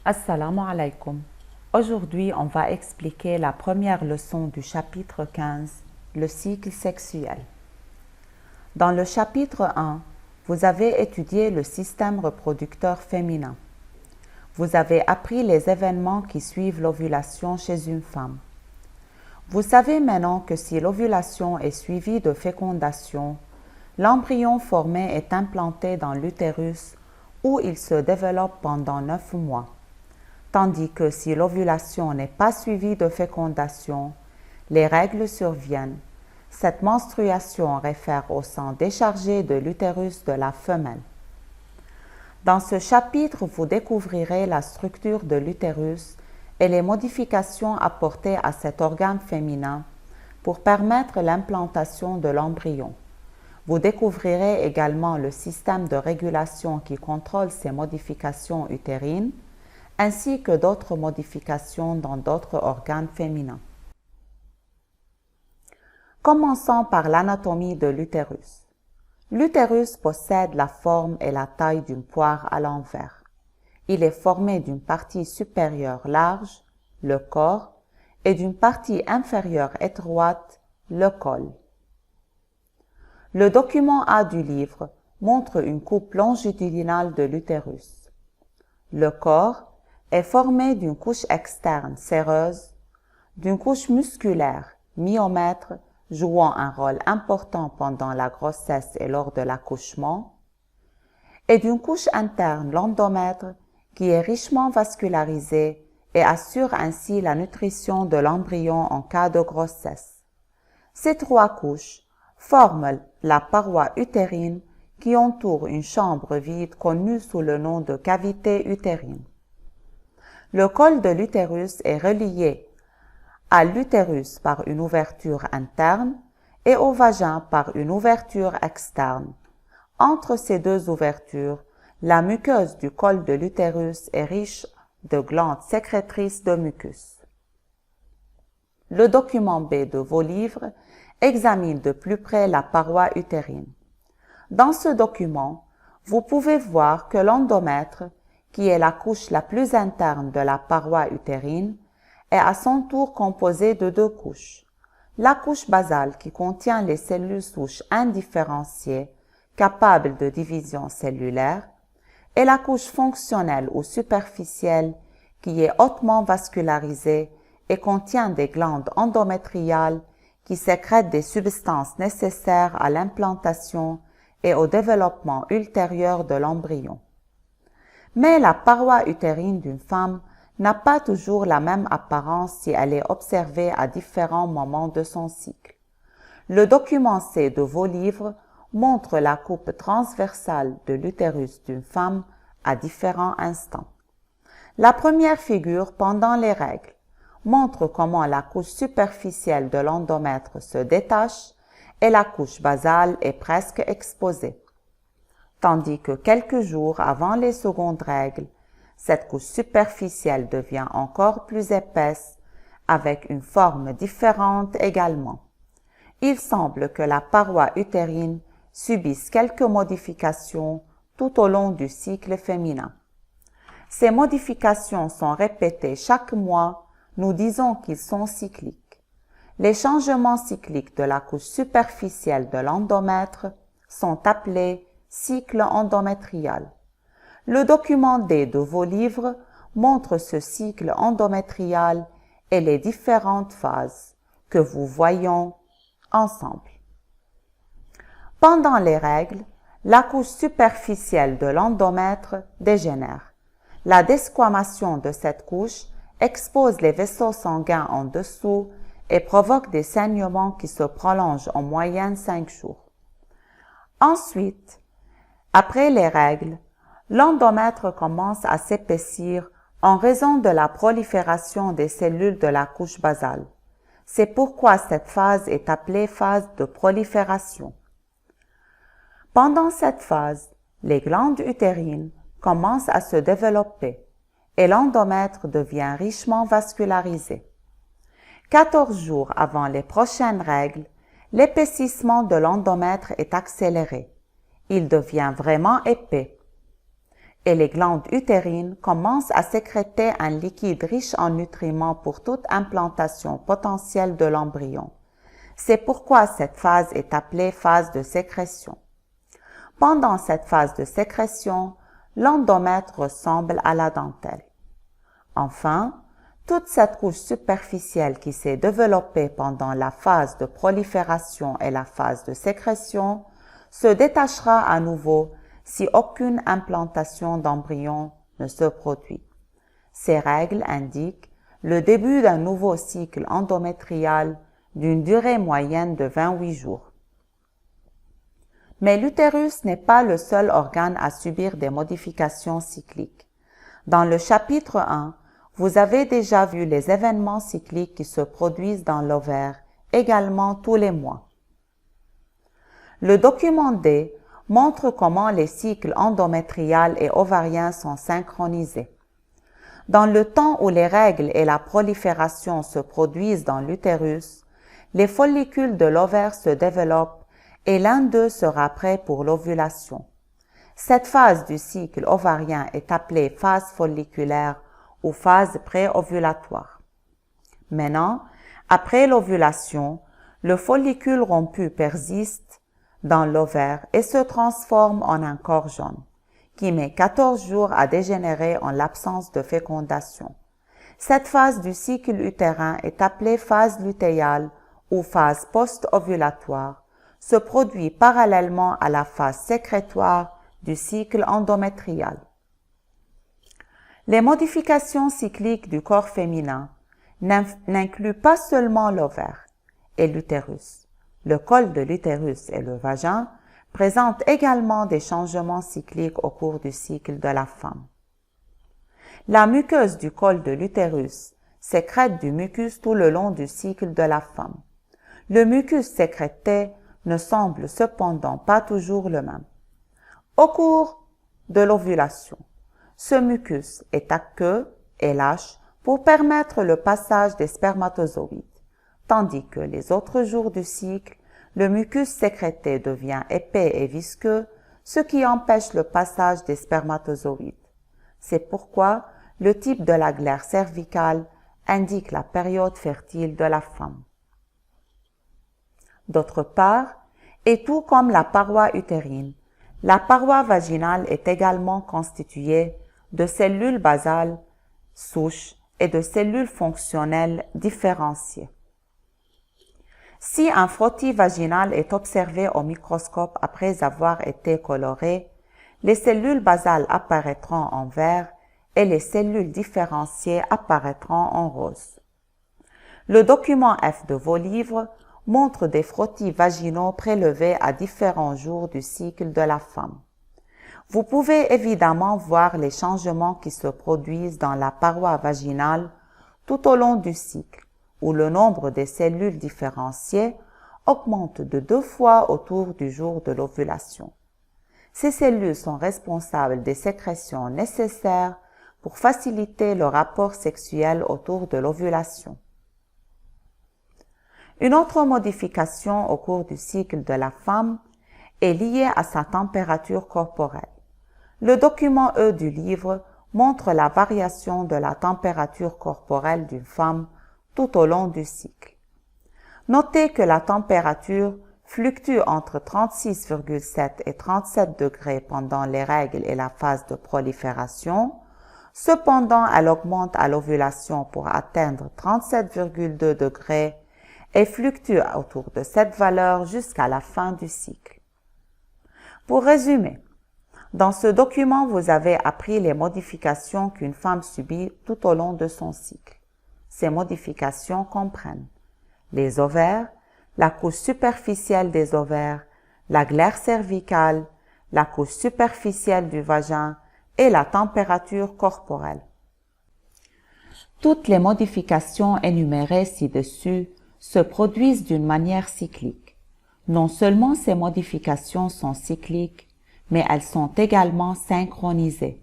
Assalamu alaikum. Aujourd'hui, on va expliquer la première leçon du chapitre 15, le cycle sexuel. Dans le chapitre 1, vous avez étudié le système reproducteur féminin. Vous avez appris les événements qui suivent l'ovulation chez une femme. Vous savez maintenant que si l'ovulation est suivie de fécondation, l'embryon formé est implanté dans l'utérus où il se développe pendant 9 mois. Tandis que si l'ovulation n'est pas suivie de fécondation, les règles surviennent. Cette menstruation réfère au sang déchargé de l'utérus de la femelle. Dans ce chapitre, vous découvrirez la structure de l'utérus et les modifications apportées à cet organe féminin pour permettre l'implantation de l'embryon. Vous découvrirez également le système de régulation qui contrôle ces modifications utérines, ainsi que d'autres modifications dans d'autres organes féminins. Commençons par l'anatomie de l'utérus. L'utérus possède la forme et la taille d'une poire à l'envers. Il est formé d'une partie supérieure large, le corps, et d'une partie inférieure étroite, le col. Le document A du livre montre une coupe longitudinale de l'utérus. Le corps est formé d'une couche externe séreuse, d'une couche musculaire, myomètre, jouant un rôle important pendant la grossesse et lors de l'accouchement, et d'une couche interne, l'endomètre, qui est richement vascularisée et assure ainsi la nutrition de l'embryon en cas de grossesse. Ces trois couches forment la paroi utérine qui entoure une chambre vide connue sous le nom de cavité utérine. Le col de l'utérus est relié à l'utérus par une ouverture interne et au vagin par une ouverture externe. Entre ces deux ouvertures, la muqueuse du col de l'utérus est riche de glandes sécrétrices de mucus. Le document B de vos livres examine de plus près la paroi utérine. Dans ce document, vous pouvez voir que l'endomètre, qui est la couche la plus interne de la paroi utérine, est à son tour composée de deux couches. La couche basale qui contient les cellules souches indifférenciées, capables de division cellulaire, et la couche fonctionnelle ou superficielle qui est hautement vascularisée et contient des glandes endométriales qui sécrètent des substances nécessaires à l'implantation et au développement ultérieur de l'embryon. Mais la paroi utérine d'une femme n'a pas toujours la même apparence si elle est observée à différents moments de son cycle. Le document C de vos livres montre la coupe transversale de l'utérus d'une femme à différents instants. La première figure pendant les règles montre comment la couche superficielle de l'endomètre se détache et la couche basale est presque exposée. Tandis que quelques jours avant les secondes règles, cette couche superficielle devient encore plus épaisse, avec une forme différente également. Il semble que la paroi utérine subisse quelques modifications tout au long du cycle féminin. Ces modifications sont répétées chaque mois, nous disons qu'ils sont cycliques. Les changements cycliques de la couche superficielle de l'endomètre sont appelés cycle endométrial. Le document D de vos livres montre ce cycle endométrial et les différentes phases que vous voyons ensemble. Pendant les règles, la couche superficielle de l'endomètre dégénère. La desquamation de cette couche expose les vaisseaux sanguins en dessous et provoque des saignements qui se prolongent en moyenne 5 jours. Ensuite, après les règles, l'endomètre commence à s'épaissir en raison de la prolifération des cellules de la couche basale. C'est pourquoi cette phase est appelée phase de prolifération. Pendant cette phase, les glandes utérines commencent à se développer et l'endomètre devient richement vascularisé. 14 jours avant les prochaines règles, l'épaississement de l'endomètre est accéléré. Il devient vraiment épais. et les glandes utérines commencent à sécréter un liquide riche en nutriments pour toute implantation potentielle de l'embryon. C'est pourquoi cette phase est appelée phase de sécrétion. Pendant cette phase de sécrétion, l'endomètre ressemble à la dentelle. Enfin, toute cette couche superficielle qui s'est développée pendant la phase de prolifération et la phase de sécrétion se détachera à nouveau si aucune implantation d'embryon ne se produit. Ces règles indiquent le début d'un nouveau cycle endométrial d'une durée moyenne de 28 jours. Mais l'utérus n'est pas le seul organe à subir des modifications cycliques. Dans le chapitre 1, vous avez déjà vu les événements cycliques qui se produisent dans l'ovaire, également tous les mois. Le document D montre comment les cycles endométrial et ovarien sont synchronisés. Dans le temps où les règles et la prolifération se produisent dans l'utérus, les follicules de l'ovaire se développent et l'un d'eux sera prêt pour l'ovulation. Cette phase du cycle ovarien est appelée phase folliculaire ou phase préovulatoire. Maintenant, après l'ovulation, le follicule rompu persiste dans l'ovaire et se transforme en un corps jaune, qui met 14 jours à dégénérer en l'absence de fécondation. Cette phase du cycle utérin est appelée phase lutéale ou phase post-ovulatoire, se produit parallèlement à la phase sécrétoire du cycle endométrial. Les modifications cycliques du corps féminin n'incluent pas seulement l'ovaire et l'utérus. Le col de l'utérus et le vagin présentent également des changements cycliques au cours du cycle de la femme. La muqueuse du col de l'utérus sécrète du mucus tout le long du cycle de la femme. Le mucus sécrété ne semble cependant pas toujours le même. Au cours de l'ovulation, ce mucus est aqueux et lâche pour permettre le passage des spermatozoïdes, tandis que les autres jours du cycle, le mucus sécrété devient épais et visqueux, ce qui empêche le passage des spermatozoïdes. C'est pourquoi le type de la glaire cervicale indique la période fertile de la femme. D'autre part, et tout comme la paroi utérine, la paroi vaginale est également constituée de cellules basales, souches et de cellules fonctionnelles différenciées. Si un frottis vaginal est observé au microscope après avoir été coloré, les cellules basales apparaîtront en vert et les cellules différenciées apparaîtront en rose. Le document F de vos livres montre des frottis vaginaux prélevés à différents jours du cycle de la femme. Vous pouvez évidemment voir les changements qui se produisent dans la paroi vaginale tout au long du cycle, où le nombre des cellules différenciées augmente de 2 fois autour du jour de l'ovulation. Ces cellules sont responsables des sécrétions nécessaires pour faciliter le rapport sexuel autour de l'ovulation. Une autre modification au cours du cycle de la femme est liée à sa température corporelle. Le document E du livre montre la variation de la température corporelle d'une femme tout au long du cycle. Notez que la température fluctue entre 36,7 et 37 degrés pendant les règles et la phase de prolifération. Cependant, elle augmente à l'ovulation pour atteindre 37,2 degrés et fluctue autour de cette valeur jusqu'à la fin du cycle. Pour résumer, dans ce document, vous avez appris les modifications qu'une femme subit tout au long de son cycle. Ces modifications comprennent les ovaires, la couche superficielle des ovaires, la glaire cervicale, la couche superficielle du vagin et la température corporelle. Toutes les modifications énumérées ci-dessus se produisent d'une manière cyclique. Non seulement ces modifications sont cycliques, mais elles sont également synchronisées,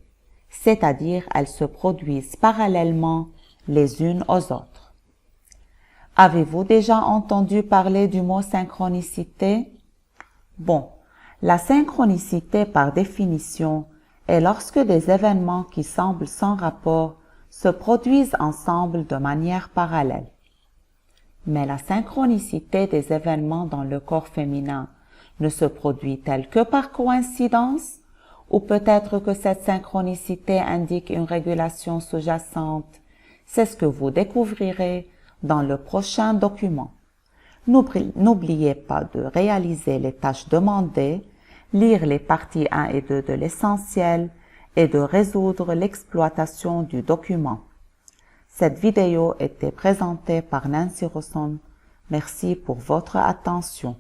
c'est-à-dire elles se produisent parallèlement les unes aux autres. Avez-vous déjà entendu parler du mot synchronicité? Bon, la synchronicité par définition et lorsque des événements qui semblent sans rapport se produisent ensemble de manière parallèle. Mais la synchronicité des événements dans le corps féminin ne se produit-elle que par coïncidence, ou peut-être que cette synchronicité indique une régulation sous-jacente? C'est ce que vous découvrirez dans le prochain document. N'oubliez pas de réaliser les tâches demandées, lire les parties 1 et 2 de l'essentiel et de résoudre l'exploitation du document. Cette vidéo était présentée par Nancy Rosson. Merci pour votre attention.